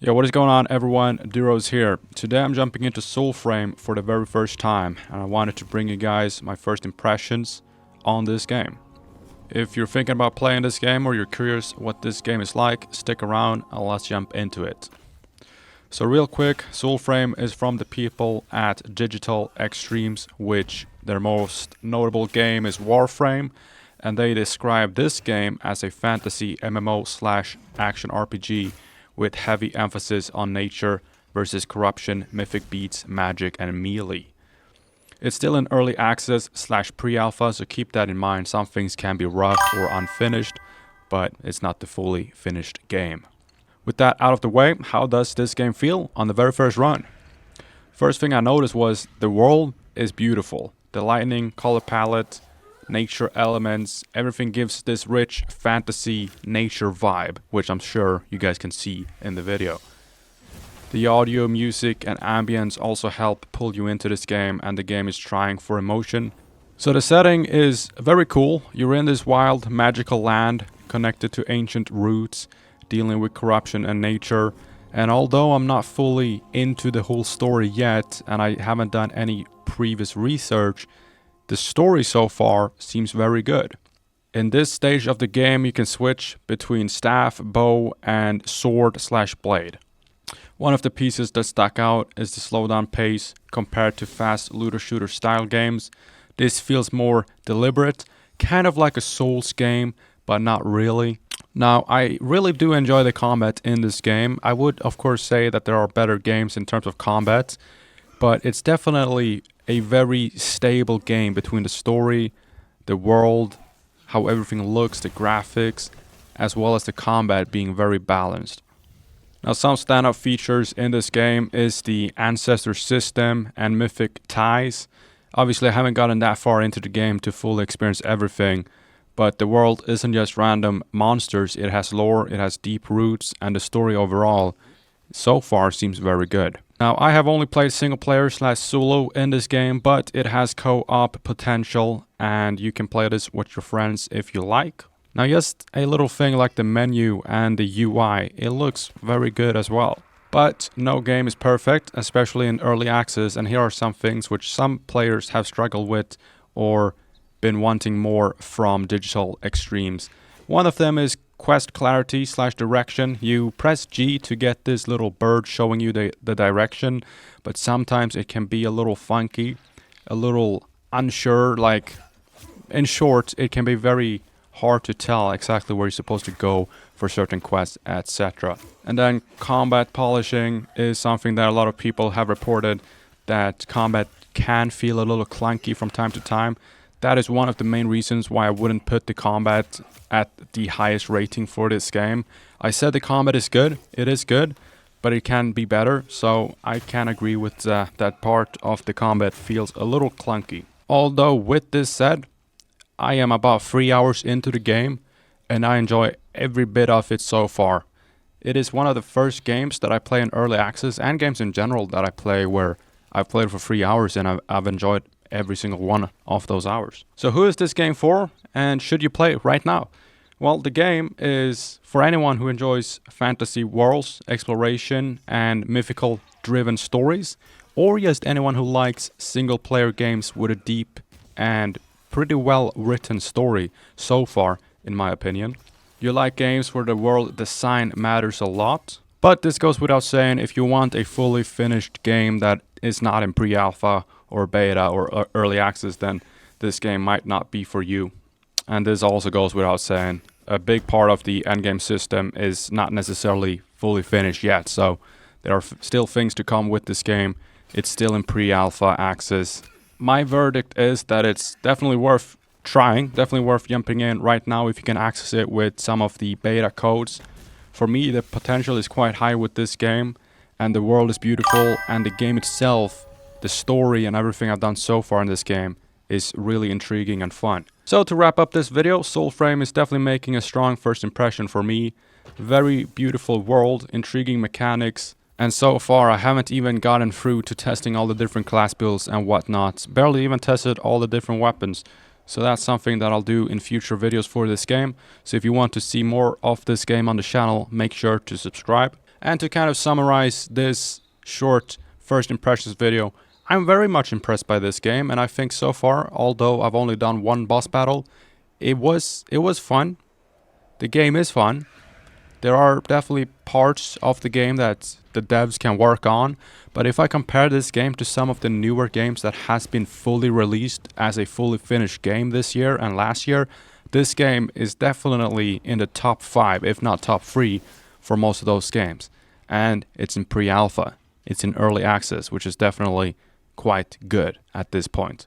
Yo, what is going on, everyone? Duros here. Today I'm jumping into Soulframe for the very first time, and I wanted to bring you guys my first impressions on this game. If you're thinking about playing this game or you're curious what this game is like, stick around and let's jump into it. So real quick, Soulframe is from the people at Digital Extremes, which their most notable game is Warframe, and they describe this game as a fantasy MMO/action RPG with heavy emphasis on nature versus corruption, mythic beats, magic, and melee. It's still in early access/pre-alpha, so keep that in mind. Some things can be rough or unfinished, but it's not the fully finished game. With that out of the way, how does this game feel on the very first run? First thing I noticed was the world is beautiful. The lighting, color palette, nature elements, everything gives this rich fantasy nature vibe, which I'm sure you guys can see in the video. The audio, music, and ambience also help pull you into this game, and the game is trying for emotion. So the setting is very cool. You're in this wild, magical land connected to ancient roots, dealing with corruption and nature. And although I'm not fully into the whole story yet, and I haven't done any previous research, the story so far seems very good. In this stage of the game, you can switch between staff, bow, and sword/blade. One of the pieces that stuck out is the slowdown pace compared to fast looter-shooter style games. This feels more deliberate, kind of like a Souls game, but not really. Now, I really do enjoy the combat in this game. I would, of course, say that there are better games in terms of combat, but it's definitely a very stable game between the story, the world, how everything looks, the graphics, as well as the combat being very balanced. Now, some standout features in this game is the ancestor system and mythic ties. Obviously, I haven't gotten that far into the game to fully experience everything, but the world isn't just random monsters. It has lore, it has deep roots, and the story overall so far seems very good. Now, I have only played single player/solo in this game, but it has co-op potential, and you can play this with your friends if you like. Now, just a little thing like the menu and the UI, it looks very good as well. But no game is perfect, especially in early access, and here are some things which some players have struggled with or been wanting more from Digital Extremes. One of them is quest clarity/direction. You press G to get this little bird showing you the direction, but sometimes it can be a little funky, a little unsure. Like, in short, it can be very hard to tell exactly where you're supposed to go for certain quests, etc. And then combat polishing is something that a lot of people have reported, that combat can feel a little clunky from time to time. That is one of the main reasons why I wouldn't put the combat at the highest rating for this game. I said the combat is good, it is good, but it can be better, so I can agree with that part of the combat feels a little clunky. Although with this said, I am about 3 hours into the game, and I enjoy every bit of it so far. It is one of the first games that I play in early access, and games in general that I play where I've played for 3 hours and I've enjoyed every single one of those hours. So who is this game for, and should you play it right now? Well, the game is for anyone who enjoys fantasy worlds, exploration, and mythical driven stories, or just anyone who likes single player games with a deep and pretty well written story so far, in my opinion. You like games where the world design matters a lot, but this goes without saying, if you want a fully finished game that is not in pre-alpha or beta or early access, then this game might not be for you. And this also goes without saying. A big part of the endgame system is not necessarily fully finished yet, so there are still things to come with this game. It's still in pre-alpha access. My verdict is that it's definitely worth trying, definitely worth jumping in right now if you can access it with some of the beta codes. For me, the potential is quite high with this game, and the world is beautiful, and the game itself, the story and everything I've done so far in this game is really intriguing and fun. So to wrap up this video, Soulframe is definitely making a strong first impression for me. Very beautiful world, intriguing mechanics, and so far I haven't even gotten through to testing all the different class builds and whatnot. Barely even tested all the different weapons. So that's something that I'll do in future videos for this game. So if you want to see more of this game on the channel, make sure to subscribe. And to kind of summarize this short first impressions video, I'm very much impressed by this game, and I think so far, although I've only done one boss battle, it was fun. The game is fun. There are definitely parts of the game that the devs can work on, but if I compare this game to some of the newer games that has been fully released as a fully finished game this year and last year, this game is definitely in the top 5, if not top 3, for most of those games. And it's in pre-alpha. It's in early access, which is definitely quite good at this point.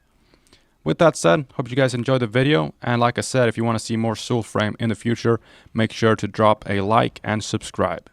With that said, hope you guys enjoyed the video, and like I said, if you want to see more Soulframe in the future, make sure to drop a like and subscribe.